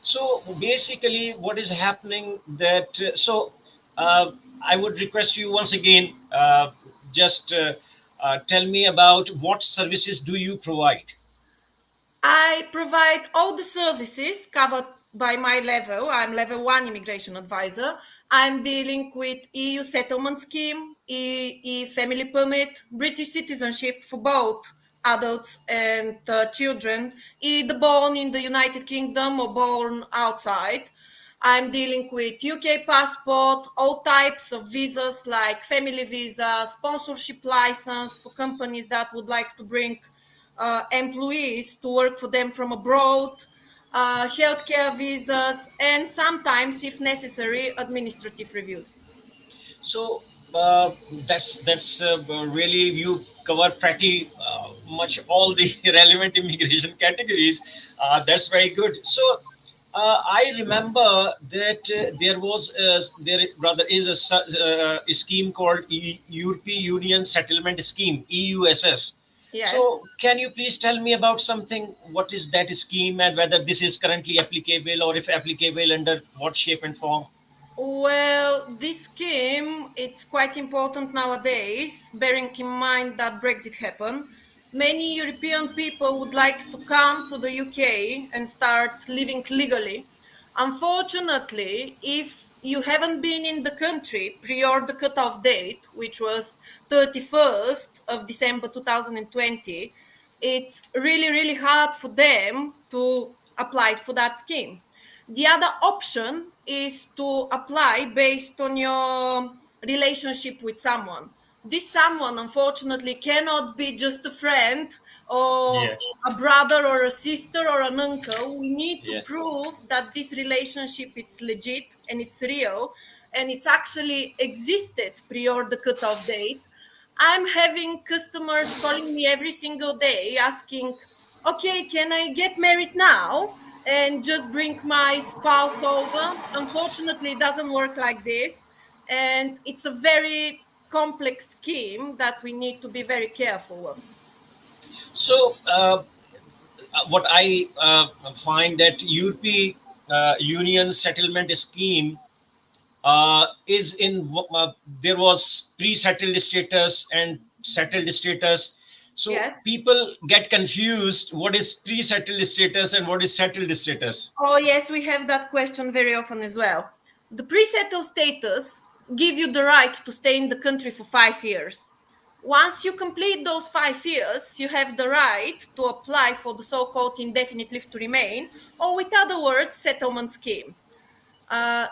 So basically what is happening that uh, I would request you once again, just tell me about what services do you provide. I provide all the services covered by my level. I'm level one immigration advisor. I'm dealing with EU settlement scheme, family permit, British citizenship for both adults and children, either born in the United Kingdom or born outside. I'm dealing with UK passport, all types of visas like family visa, sponsorship license for companies that would like to bring employees to work for them from abroad, healthcare visas, and sometimes, if necessary, administrative reviews. So uh, that's really, you cover pretty much all the relevant immigration categories. That's very good. So I remember that there rather is a scheme called European Union Settlement Scheme, EUSS. Yes. So can you please tell me about something? What is that scheme, and whether this is currently applicable, or if applicable, under what shape and form? Well, this scheme it's quite important nowadays, bearing in mind that Brexit happened. Many European people would like to come to the UK and start living legally. Unfortunately, if you haven't been in the country prior the cutoff date, which was 31st of December 2020, it's really, really hard for them to apply for that scheme. The other option is to apply based on your relationship with someone. This someone, unfortunately, cannot be just a friend or Yes. a brother or a sister or an uncle. We need to Yeah. prove that this relationship is legit and it's real and it's actually existed prior the cutoff date. I'm having customers calling me every single day asking, okay, can I get married now and just bring my spouse over? Unfortunately, it doesn't work like this. And it's a very complex scheme that we need to be very careful with. So what I find that European Union settlement scheme is in there was pre-settled status and settled status. So Yes. people get confused, what is pre-settled status and what is settled status. Oh, yes, we have that question very often as well. The pre-settled status give you the right to stay in the country for 5 years. Once you complete those 5 years, you have the right to apply for the so-called indefinite leave to remain, or with other words, settlement scheme.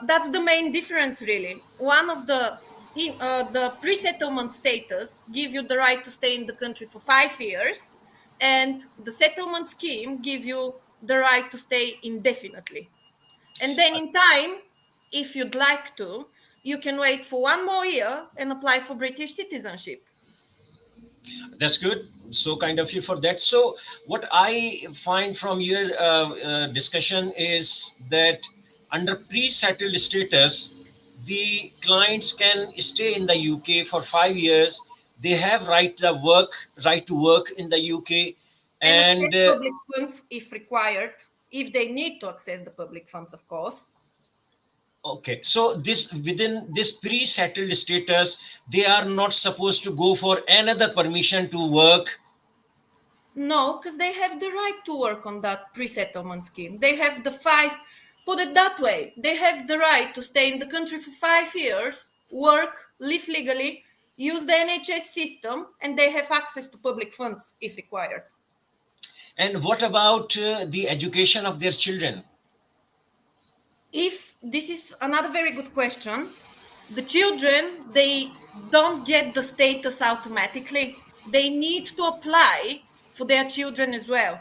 That's the main difference, really. One of the pre-settlement status give you the right to stay in the country for 5 years, and the settlement scheme give you the right to stay indefinitely. And then in time, if you'd like to, you can wait for 1 more year and apply for British citizenship. That's good. So kind of you for that. So what I find from your discussion is that under pre-settled status, the clients can stay in the UK for 5 years. They have right to work in the UK, And and access public funds if required, if they need to access the public funds, of course. okay. So this, within this pre-settled status, they are not supposed to go for another permission to work. No, because they have the right to work on that pre-settlement scheme. They have the five, put it that way, they have the right to stay in the country for 5 years, work, live legally, use the NHS system, and they have access to public funds if required. And what about the education of their children? If this is another very good question, the children, they don't get the status automatically. They need to apply for their children as well.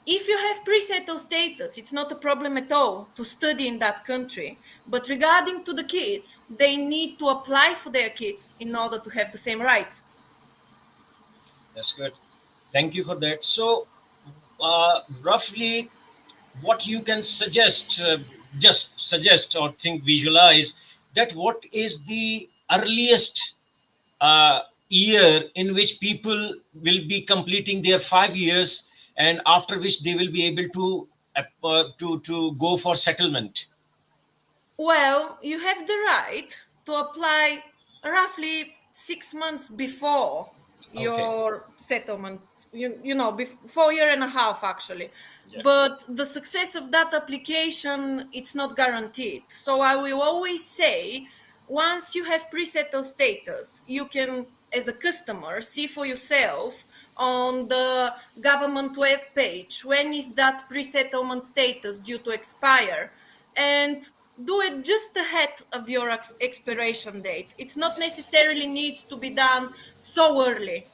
If you have pre-settled status, it's not a problem at all to study in that country. But regarding to the kids, they need to apply for their kids in order to have the same rights. That's good. Thank you for that. So, roughly, what you can suggest, just suggest or think, visualize that what is the earliest uh, year in which people will be completing their 5 years, and after which they will be able to to go for settlement? Well, you have the right to apply roughly 6 months before Okay. your settlement, 4 year and a half actually. Yeah. But the success of that application, it's not guaranteed. So I will always say, once you have pre-settled status, you can, as a customer, see for yourself on the government web page when is that pre-settlement status due to expire, and do it just ahead of your expiration date. It's not necessarily needs to be done so early,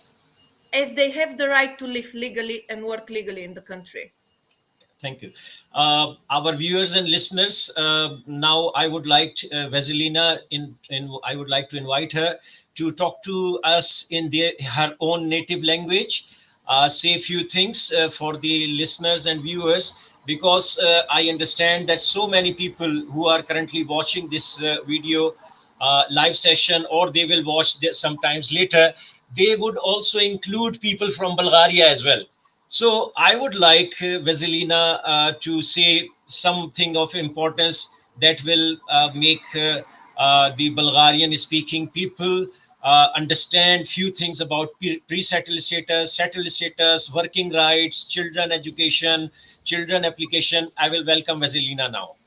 as they have the right to live legally and work legally in the country. Thank you. Our viewers and listeners, now I would like Vasilina, I would like to invite her to talk to us in her own native language, say a few things for the listeners and viewers, because I understand that so many people who are currently watching this video live session, or they will watch this sometimes later, they would also include people from Bulgaria as well. So I would like Vasilina to say something of importance that will make the Bulgarian speaking people understand few things about pre-settled status, settled status, working rights, children education, children application. I will welcome Vasilina now.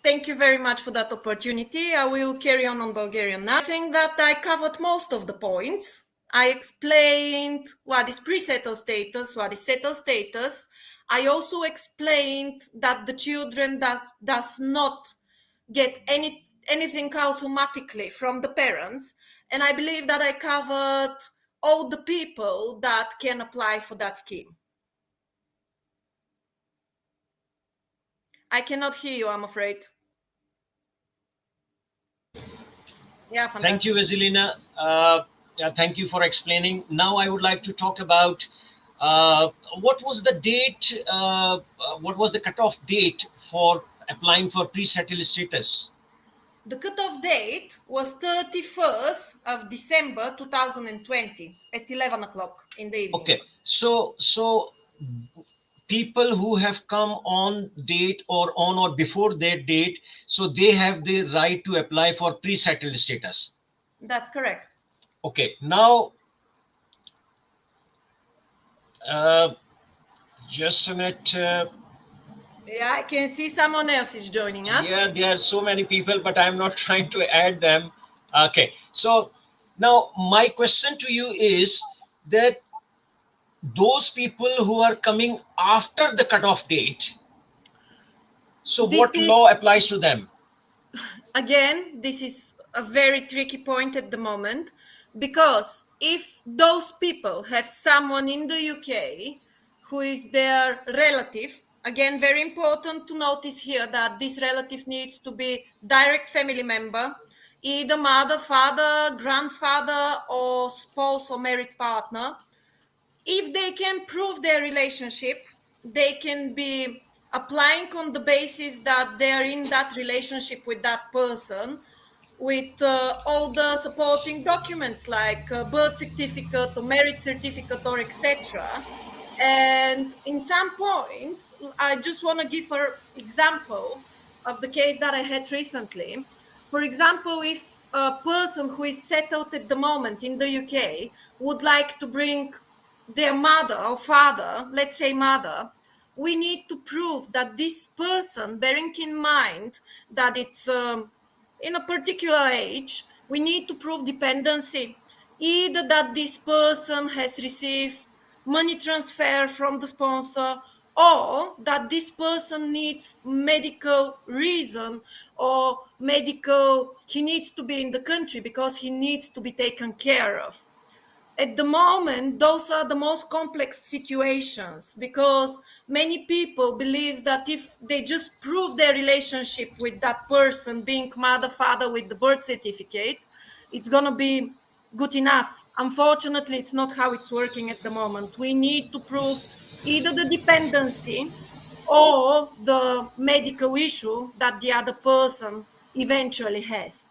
Thank you very much for that opportunity. I will carry on Bulgarian now. I think that I covered most of the points. I explained what is pre-settled status, what is settled status. I also explained that the children that does not get anything automatically from the parents, and I believe that I covered all the people that can apply for that scheme. I cannot hear you, I'm afraid. Yeah, Thank you, fantastic. Vasilina. Thank you for explaining. Now I would like to talk about what was the date, what was the cutoff date for applying for pre-settled status? The cutoff date was 31st of December 2020 at 11 o'clock in the evening. Okay, so people who have come on date or on or before their date, so they have the right to apply for pre-settled status. That's correct. Okay, now uh, just a minute. Yeah, I can see someone else is joining us. Yeah, there are so many people, but I'm not trying to add them. Okay, so now my question to you is that those people who are coming after the cutoff date, so This what is law applies to them? Again, this is a very tricky point at the moment, because if those people have someone in the UK who is their relative, again, very important to notice here that this relative needs to be direct family member, either mother, father, grandfather, or spouse or married partner. If they can prove their relationship, they can be applying on the basis that they're in that relationship with that person, with all the supporting documents like birth certificate or marriage certificate or etc. And in some points, I just want to give an example of the case that I had recently. For example, if a person who is settled at the moment in the UK would like to bring their mother or father, let's say mother, we need to prove that this person, bearing in mind that it's in a particular age, we need to prove dependency. Either that this person has received money transfer from the sponsor, or that this person needs medical reason, or medical, he needs to be in the country because he needs to be taken care of. At the moment, those are the most complex situations, because many people believe that if they just prove their relationship with that person, being mother, father, with the birth certificate, it's going to be good enough. Unfortunately, it's not how it's working at the moment. We need to prove either the dependency or the medical issue that the other person eventually has.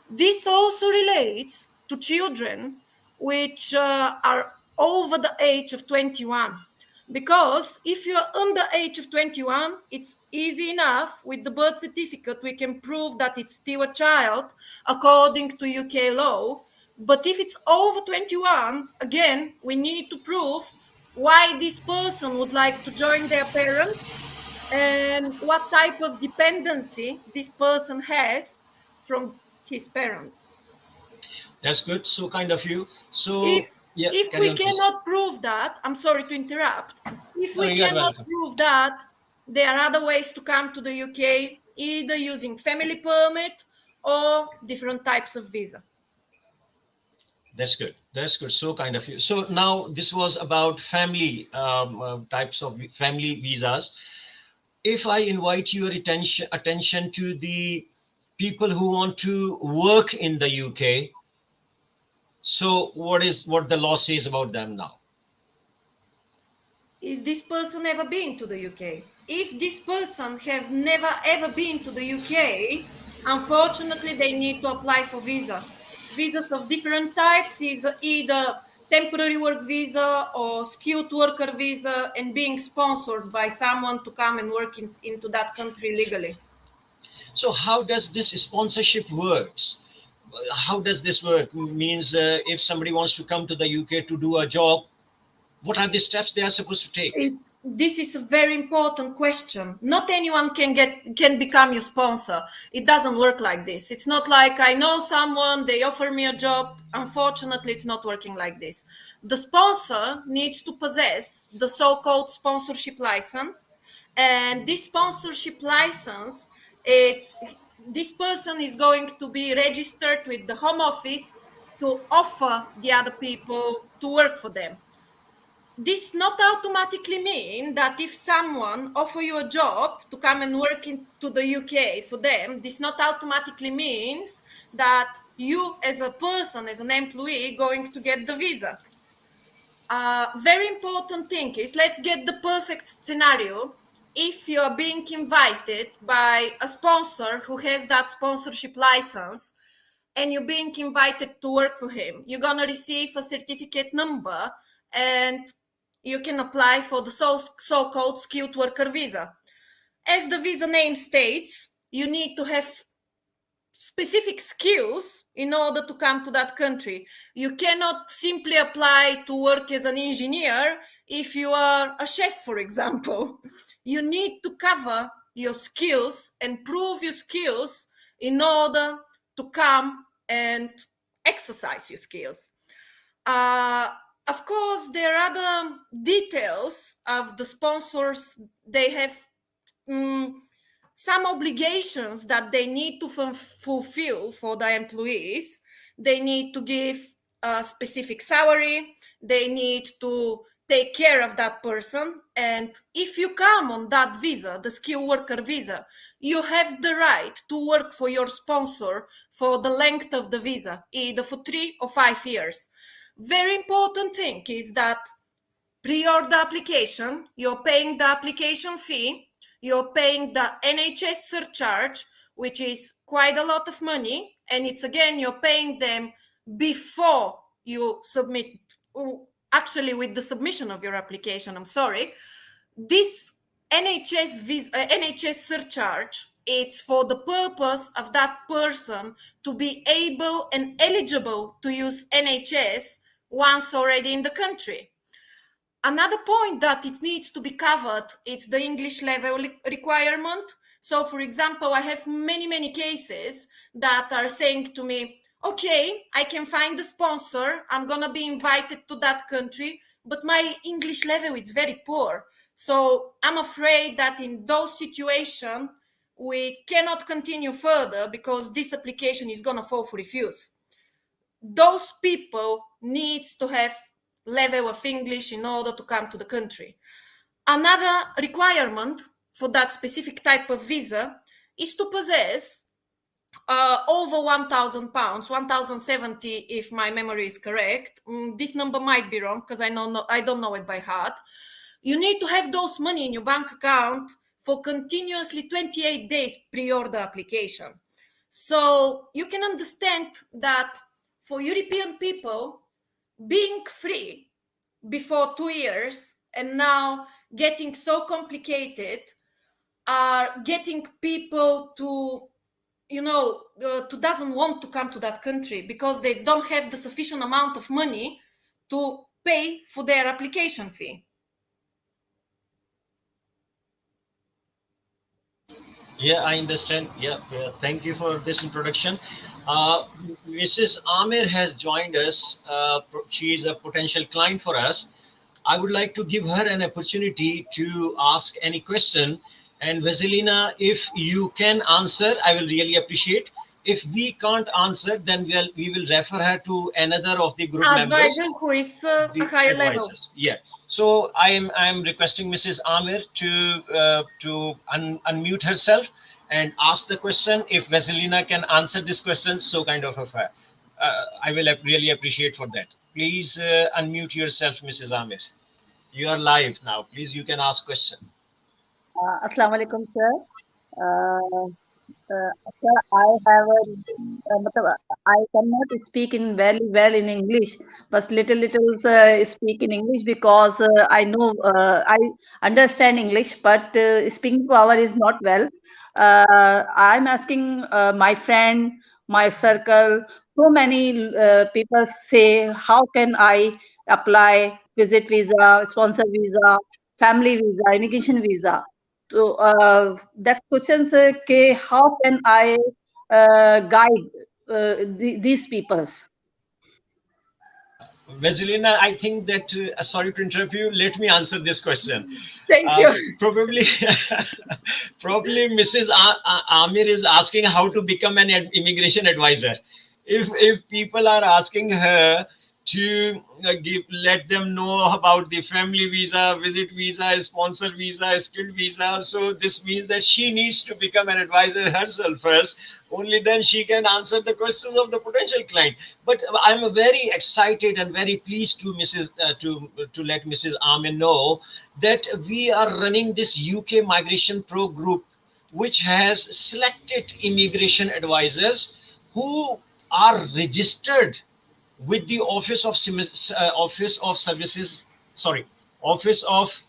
This also relates to children which are over the age of 21. Because if you're under age of 21, it's easy enough. With the birth certificate, we can prove that it's still a child according to UK law. But if it's over 21, again, we need to prove why this person would like to join their parents and what type of dependency this person has from his parents. That's good. So kind of you. if So yeah, if carry we on, please. cannot prove that, I'm sorry to interrupt, if No, we you are cannot welcome. prove that, there are other ways to come to the UK, either using family permit or different types of visa. That's good. That's good. So kind of you. So now this was about family types of family visas. If I invite your attention to the people who want to work in the UK, so what the law says about them now? Is this person ever been to the UK? If this person have never ever been to the UK, unfortunately they need to apply for visa. Visas of different types is either temporary work visa or skilled worker visa, and being sponsored by someone to come and work into that country legally. So how does this sponsorship works? How does this work? Means if somebody wants to come to the UK to do a job, what are the steps they are supposed to take? It's this is a very important question. Not anyone can become your sponsor. It doesn't work like this. It's not like I know someone, they offer me a job. Unfortunately, it's not working like this. The sponsor needs to possess the so-called sponsorship license, and this sponsorship license, it's this person is going to be registered with the home office to offer the other people to work for them. This not automatically mean that if someone offer you a job to come and work into the UK for them, this not automatically means that you as a person, as an employee, going to get the visa. Very important thing is, let's get the perfect scenario. If you are being invited by a sponsor who has that sponsorship license and you're being invited to work for him, you're going to receive a certificate number and you can apply for the so-called skilled worker visa. As the visa name states, you need to have specific skills in order to come to that country. You cannot simply apply to work as an engineer if you are a chef, for example. You need to cover your skills and prove your skills in order to come and exercise your skills. Uh, of course, there are other details of the sponsors. They have some obligations that they need to fulfill for the employees. They need to give a specific salary. They need to take care of that person. And if you come on that visa, the skilled worker visa, you have the right to work for your sponsor for the length of the visa, either for 3 or 5 years. Very important thing is that prior the application, you're paying the application fee, you're paying the NHS surcharge, which is quite a lot of money, and it's again, you're paying them before you submit, actually with the submission of your application, I'm sorry. This NHS surcharge, it's for the purpose of that person to be able and eligible to use NHS once already in the country. Another point that it needs to be covered, it's the English level requirement. So, for example, I have many cases that are saying to me, okay, I can find a sponsor, I'm going to be invited to that country, but my English level is very poor. So I'm afraid that in those situations, we cannot continue further because this application is going to fall for refuse. Those people needs to have level of English in order to come to the country. Another requirement for that specific type of visa is to possess over £1,000, 1,070 if my memory is correct. This number might be wrong because I don't know it by heart. You need to have those money in your bank account for continuously 28 days pre-order application. So you can understand that for European people, being free before 2 years and now getting so complicated are getting people to, to doesn't want to come to that country because they don't have the sufficient amount of money to pay for their application fee. Yeah, I understand. Yeah, yeah. Thank you for this introduction. Uh, Mrs. Amir has joined us. She is a potential client for us. I would like to give her an opportunity to ask any question. And Vasilina, if you can answer, I will really appreciate. If we can't answer, then we will refer her to another of the group Advisor members, who is a the higher level. advisors. Yeah. So I am requesting Mrs. Amir to unmute herself and ask the question. If Vasilina can answer this question, so kind of a I will really appreciate for that. Please unmute yourself, Mrs. Amir. You are live now. Please, you can ask question. Assalamu alaikum, sir. Uh, Sir, I have a, I cannot speak in very well in English, but little speak in English because I know I understand English, but speaking power is not well. I'm asking my friend, my circle, so many people say, how can I apply visit visa, sponsor visa, family visa, immigration visa? So that questions how can I guide these peoples? Vasilina, I think that, sorry to interrupt you, let me answer this question. Thank you. Probably, probably Mrs. Amir is asking how to become an immigration advisor. If people are asking her to let them know about the family visa, visit visa, sponsor visa, skilled visa, so this means that she needs to become an advisor herself first. Only then she can answer the questions of the potential client. But I'm very excited and very pleased to to let Mrs. Amin know that we are running this UK Migration Pro group, which has selected immigration advisors who are registered with the Office of Services, sorry, Office of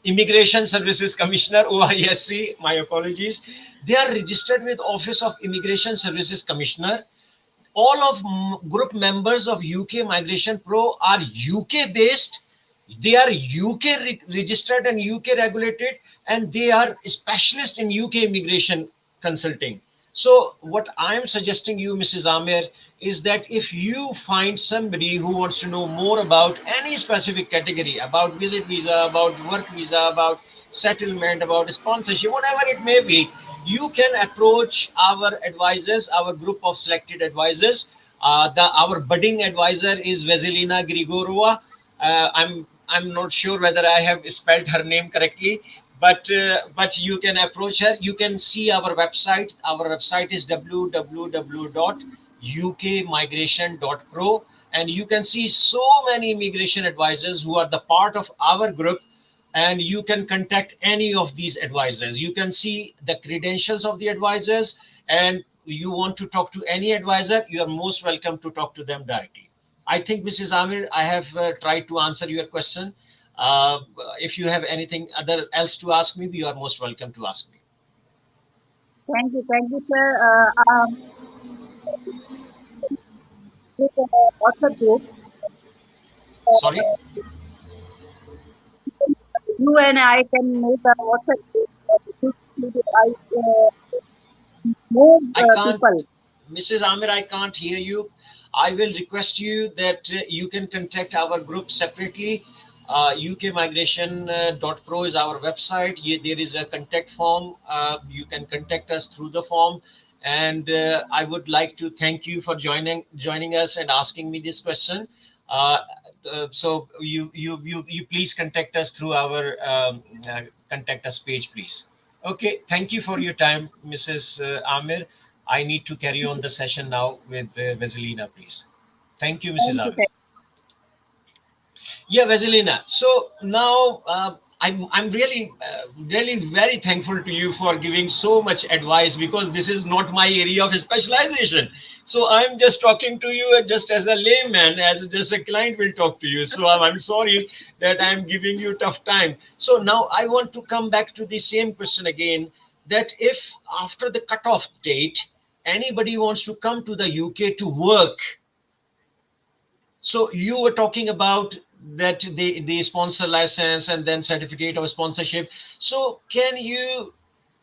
Immigration Services Commissioner, OISC, my apologies. They are registered with Office of Immigration Services Commissioner. All of group members of UK Migration Pro are UK based. They are UK registered and UK regulated, and they are specialists in UK immigration consulting. So what I am suggesting you, Mrs. Amir, is that if you find somebody who wants to know more about any specific category, about visit visa, about work visa, about settlement, about sponsorship, whatever it may be, you can approach our advisors, our group of selected advisors. Our budding advisor is Vasilena Gregorova. I'm not sure whether I have spelled her name correctly, but you can approach her. You can see our website. Our website is www.ukmigration.pro, and you can see so many immigration advisors who are the part of our group, and you can contact any of these advisors. You can see the credentials of the advisors, and you want to talk to any advisor, you are most welcome to talk to them directly. I think, Mrs. Amir, I have tried to answer your question. uh, if you have anything other else to ask me, you are most welcome to ask me. Thank you, sir. With, WhatsApp group, Sorry, you and I can make a WhatsApp group. I know I can't. people. Mrs. Amir, I can't hear you. I will request you that you can contact our group separately. ukmigration.pro is our website. There is a contact form. You can contact us through the form. And I would like to thank you for joining us and asking me this question. Uh, so you please contact us through our contact us page, please. Okay, thank you for your time, Mrs. Amir. I need to carry on the session now with Vasilina, please. Thank you, Mrs. Thank you. Amir. Yeah, Vasilina. So now I'm really really very thankful to you for giving so much advice, because this is not my area of specialization. So I'm just talking to you just as a layman, as just a client will talk to you. So I'm sorry that I'm giving you tough time. So now I want to come back to the same question again, that if after the cutoff date anybody wants to come to the UK to work, so you were talking about that the sponsor license and then certificate of sponsorship. So can you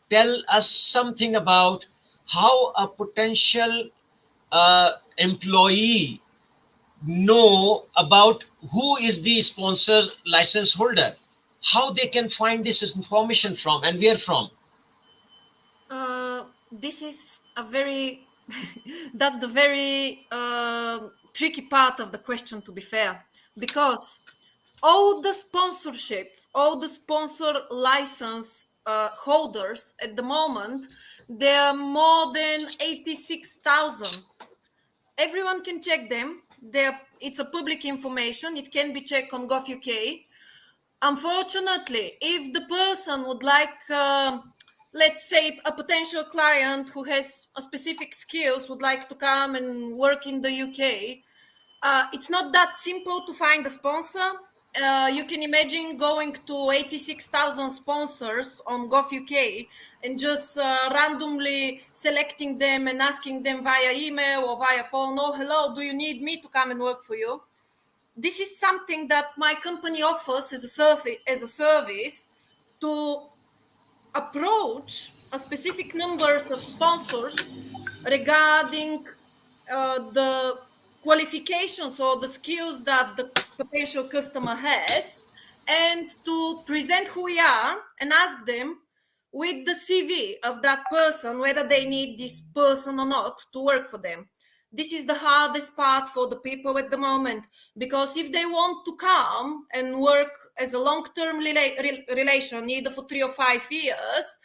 tell us something about how a potential employee know about who is the sponsor license holder, how they can find this information from and where from? This is a very that's the very tricky part of the question, to be fair, because all the sponsor license holders at the moment, there are more than 86,000. Everyone can check them. It's a public information. It can be checked on gov.uk. Unfortunately, if the person would like, let's say, a potential client who has a specific skills would like to come and work in the UK, it's not that simple to find a sponsor. You can imagine going to 86,000 sponsors on gov.uk and just randomly selecting them and asking them via email or via phone, oh, hello, do you need me to come and work for you? This is something that my company offers as a service to approach a specific numbers of sponsors regarding the qualifications or the skills that the potential customer has, and to present who we are and ask them with the CV of that person whether they need this person or not to work for them. This is the hardest part for the people at the moment, because if they want to come and work as a long-term relation, either for 3 or 5 years,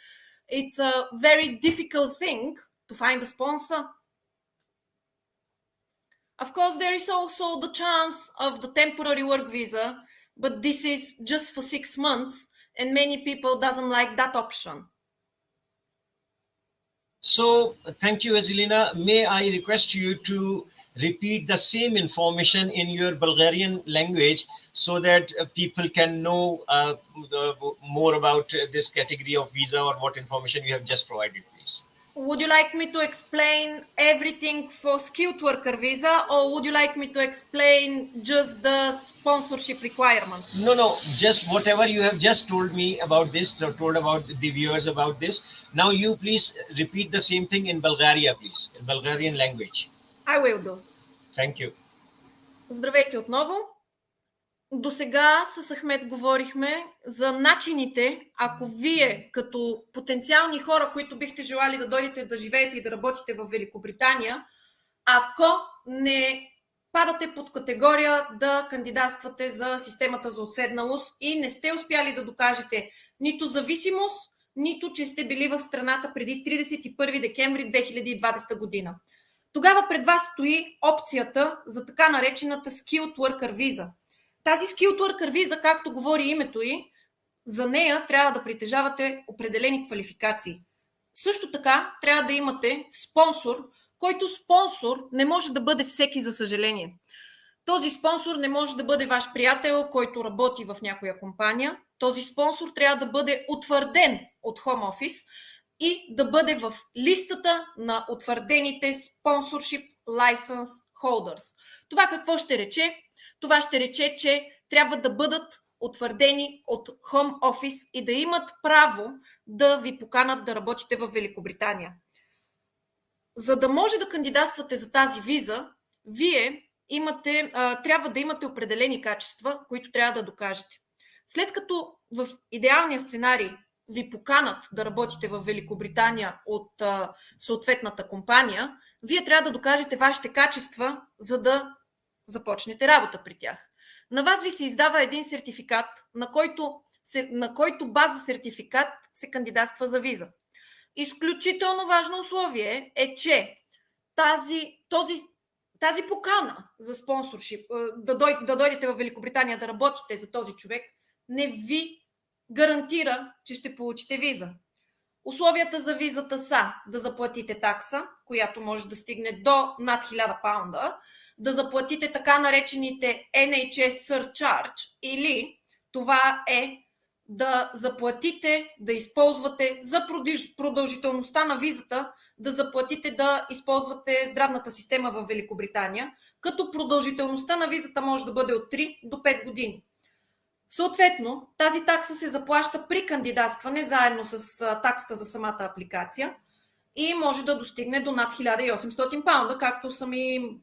it's a very difficult thing to find a sponsor. Of course, there is also the chance of the temporary work visa, but this is just for 6 months, and many people doesn't like that option. So thank you, Vasilena. May I request you to repeat the same information in your Bulgarian language, so that people can know more about this category of visa, or what information you have just provided, please? Would you like me to explain everything for skilled worker visa, or would you like me to explain just the sponsorship requirements? No, no, just whatever you have just told me about this, told about the viewers about this. Now you please repeat the same thing in Bulgaria, please, in Bulgarian language. I will do. Thank you. Здравейте отново. До сега с Ахмед говорихме за начините, ако вие като потенциални хора, които бихте желали да дойдете да живеете и да работите в Великобритания, ако не падате под категория да кандидатствате за системата за отседналост и не сте успяли да докажете нито зависимост, нито че сте били в страната преди 31 декември 2020 година. Тогава пред вас стои опцията за така наречената Skilled Worker Visa. Тази Skilled Worker Visa, както говори името ѝ, за нея трябва да притежавате определени квалификации. Също така трябва да имате спонсор, който спонсор не може да бъде всеки, за съжаление. Този спонсор не може да бъде ваш приятел, който работи в някоя компания. Този спонсор трябва да бъде утвърден от Home Office и да бъде в листата на утвърдените Sponsorship License Holders. Това какво ще рече? Това ще рече, че трябва да бъдат утвърдени от Home Office и да имат право да ви поканат да работите в Великобритания. За да може да кандидатствате за тази виза, вие трябва да имате определени качества, които трябва да докажете. След като в идеалния сценарий ви поканат да работите в Великобритания от съответната компания, вие трябва да докажете вашите качества, за да започнете работа при тях. На вас ви се издава един сертификат, на който база сертификат се кандидатства за виза. Изключително важно условие е, че тази покана за спонсоршип, да дойдете в Великобритания да работите за този човек, не ви гарантира, че ще получите виза. Условията за визата са да заплатите такса, която може да стигне до над 1000 паунда, да заплатите така наречените NHS surcharge, или това е да заплатите, да използвате за продължителността на визата, да заплатите да използвате здравната система в Великобритания, като продължителността на визата може да бъде от 3 до 5 години. Съответно, тази такса се заплаща при кандидатстване заедно с таксата за самата апликация и може да достигне до над 1800 паунда, както сами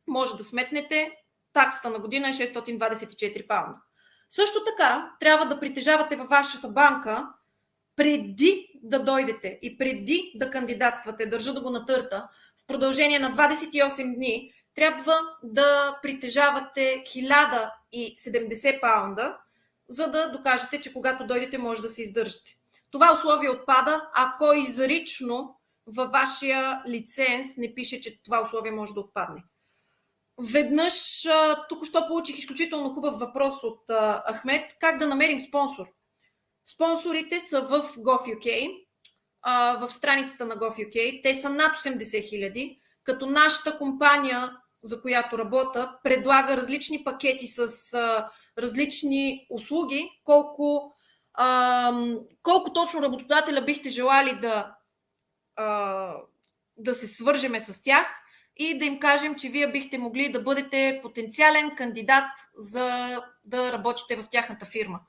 може да сметнете, таксата на година е 624 паунда. Също така, трябва да притежавате във вашата банка преди да дойдете и преди да кандидатствате, държа да го натърта, в продължение на 28 дни, трябва да притежавате 1070 паунда, за да докажете, че когато дойдете може да се издържате. Това условие отпада, ако изрично във вашия лиценз не пише, че това условие може да отпадне. Веднъж, току-що получих изключително хубав въпрос от Ахмед, как да намерим спонсор. Спонсорите са в GovUK, в страницата на GovUK. Те са над 80 000, като нашата компания, за която работя, предлага различни пакети с различни услуги. Колко точно работодателя бихте желали да се свържеме с тях и да им кажем, че вие бихте могли да бъдете потенциален кандидат за да работите в тяхната фирма.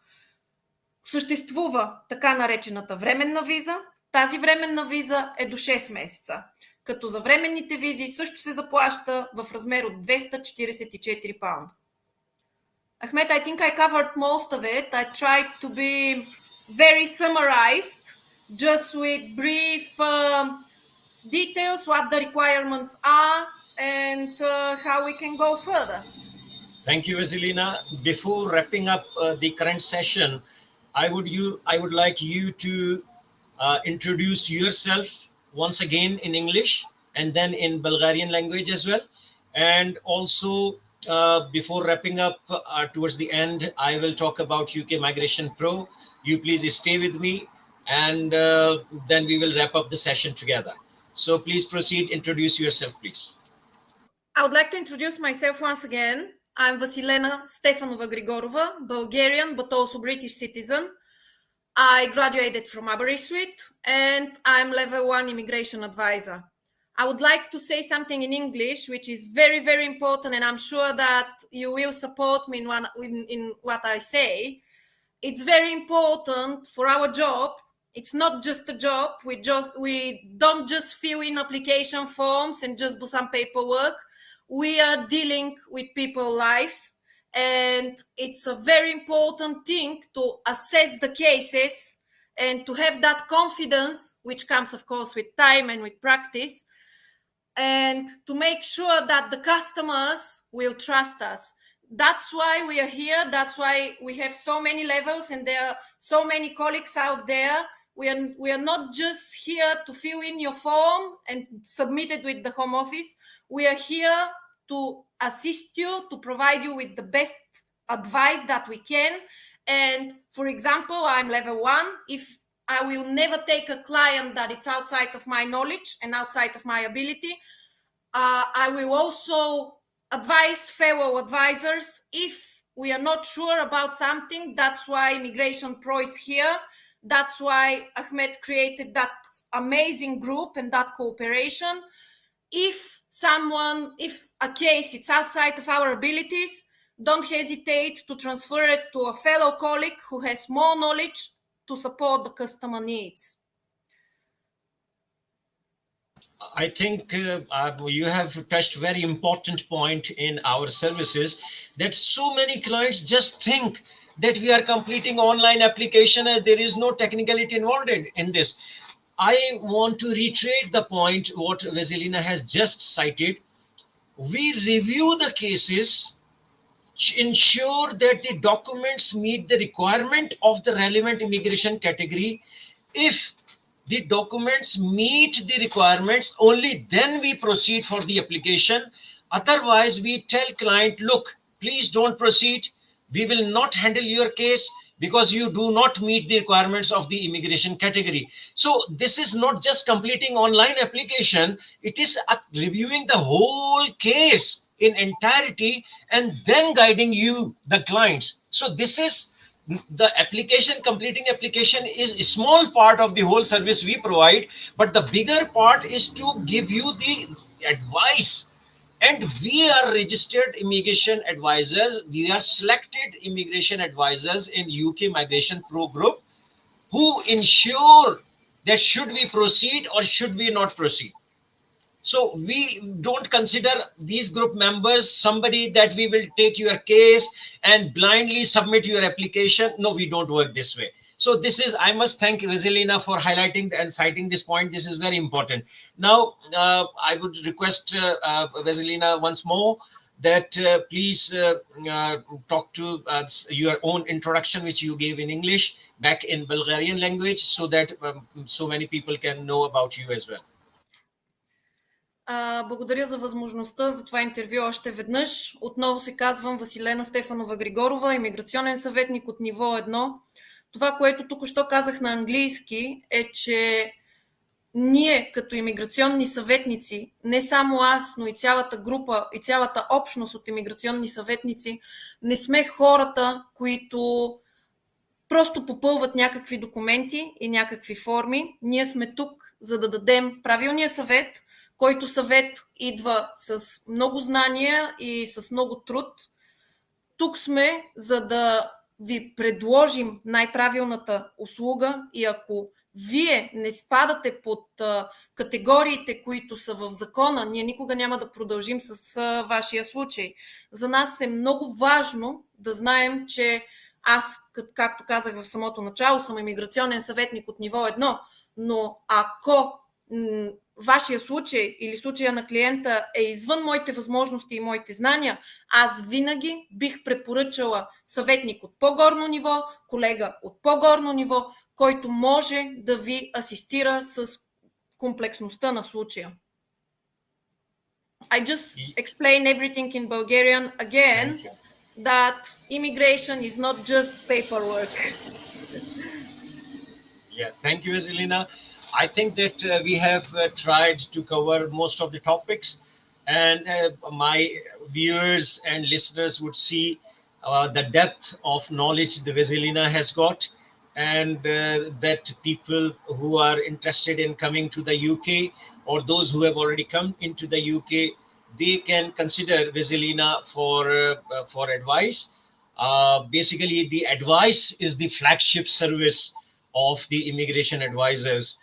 Съществува така наречената временна виза. Тази временна виза е до 6 месеца, като за временните визи също се заплаща в размер от 244 паунда. Ahmed, I think I covered most of it. I tried to be very summarized, just with brief details, what the requirements are, and how we can go further. Thank you, Vasilena. Before wrapping up the current session, I would like you to introduce yourself once again in English and then in Bulgarian language as well. And also, before wrapping up towards the end, I will talk about UK Migration Pro. You please stay with me, and then we will wrap up the session together. So please proceed. Introduce yourself, please. I would like to introduce myself once again. I'm Vasilena Gregorova, Bulgarian, but also British citizen. I graduated from Aberystwyth, and I'm level 1 immigration advisor. I would like to say something in English, which is very, very important, and I'm sure that you will support me in what I say. It's very important for our job. It's not just a job. We don't just fill in application forms and just do some paperwork. We are dealing with people's lives, and it's a very important thing to assess the cases and to have that confidence, which comes, of course, with time and with practice, and to make sure that the customers will trust us. That's why we are here. That's why we have so many levels, and there are so many colleagues out there. We are not just here to fill in your form and submit it with the Home Office. We are here to assist you, to provide you with the best advice that we can. And for example, I'm level 1. If I will never take a client that it's outside of my knowledge and outside of my ability, I will also advise fellow advisors if we are not sure about something. That's why Migration Pro is here. That's why Ahmed created that amazing group and that cooperation. If a case is outside of our abilities, don't hesitate to transfer it to a fellow colleague who has more knowledge to support the customer needs. I think you have touched very important point in our services, that so many clients just think that we are completing online application and there is no technicality involved in this. I want to reiterate the point what Vasilena has just cited. We review the cases, ensure that the documents meet the requirement of the relevant immigration category. If the documents meet the requirements, only then we proceed for the application. Otherwise, we tell client, look, please don't proceed. We will not handle your case. because you do not meet the requirements of the immigration category. So this is not just completing online application, it is reviewing the whole case in entirety and then guiding you, the clients. So this is the application, completing application is a small part of the whole service we provide, but the bigger part is to give you the advice. And we are registered immigration advisors, we are selected immigration advisors in UK Migration Pro Group, who ensure that should we proceed or should we not proceed. So we don't consider these group members somebody that we will take your case and blindly submit your application. No, we don't work this way. So this is, I must thank Vasilena for highlighting and citing this point. This is very important. Now, I would request Vasilena once more that please talk to your own introduction, which you gave in English, back in Bulgarian language, so that so many people can know about you as well. Благодаря за възможността за това интервю още веднъж. Отново се казвам Василена Стефанова Григорова, имиграционен съветник от ниво 1. Това, което току-що казах на английски, е, че ние като имиграционни съветници, не само аз, но и цялата група и цялата общност от имиграционни съветници, не сме хората, които просто попълват някакви документи и някакви форми. Ние сме тук, за да дадем правилния съвет, който съвет идва с много знания и с много труд. Тук сме, за да ви предложим най-правилната услуга и ако вие не спадате под категориите, които са в закона, ние никога няма да продължим с вашия случай. За нас е много важно да знаем, че аз, както казах в самото начало, съм имиграционен съветник от ниво 1, но ако вашия случай или случая на клиента е извън моите възможности и моите знания, аз винаги бих препоръчала съветник от по-горно ниво, колега от по-горно ниво, който може да ви асистира с комплексността на случая. I just explain everything in Bulgarian again, that immigration is not just paperwork. Yeah, thank you, Vasilena. I think that we have tried to cover most of the topics, and my viewers and listeners would see the depth of knowledge that Vasilena has got, and that people who are interested in coming to the UK or those who have already come into the UK, they can consider Vasilena for advice. Basically, the advice is the flagship service of the immigration advisors.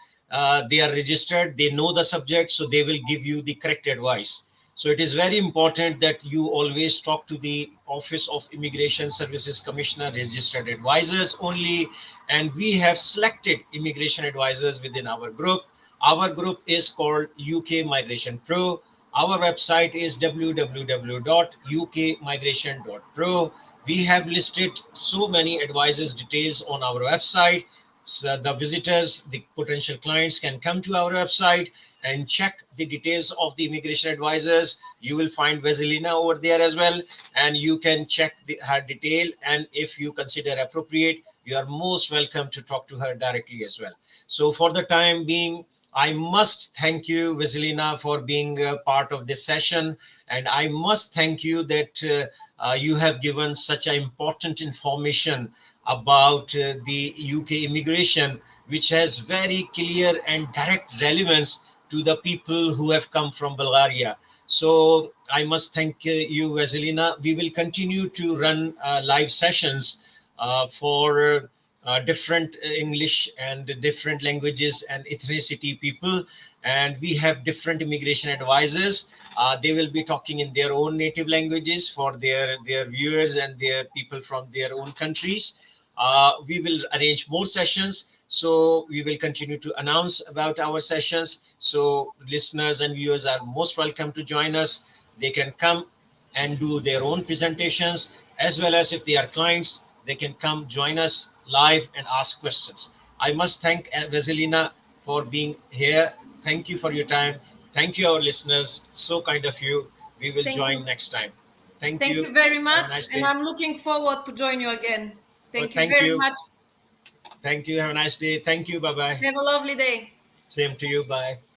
They are registered, they know the subject, so they will give you the correct advice. So it is very important that you always talk to the Office of Immigration Services Commissioner registered advisors only. And we have selected immigration advisors within our group. Our group is called UK Migration Pro. Our website is www.ukmigration.pro. We have listed so many advisors details on our website. So the visitors, the potential clients can come to our website and check the details of the immigration advisors. You will find Vasilena over there as well, and you can check her detail. And if you consider appropriate, you are most welcome to talk to her directly as well. So for the time being, I must thank you, Vasilena, for being a part of this session. And I must thank you that you have given such an important information about the UK immigration, which has very clear and direct relevance to the people who have come from Bulgaria. So I must thank you, Vasilena. We will continue to run live sessions for different English and different languages and ethnicity people. And we have different immigration advisors. They will be talking in their own native languages for their viewers and their people from their own countries. We will arrange more sessions, so we will continue to announce about our sessions. So listeners and viewers are most welcome to join us. They can come and do their own presentations, as well as if they are clients, they can come join us live and ask questions. I must thank Vasilena for being here. Thank you for your time. Thank you, our listeners. So kind of you. We will join next time. Thank you. Thank you very much, and I'm looking forward to join you again. Thank you Thank very you. much. Thank you. Have a nice day. Thank you. Bye bye. Have a lovely day. Same to you. Bye.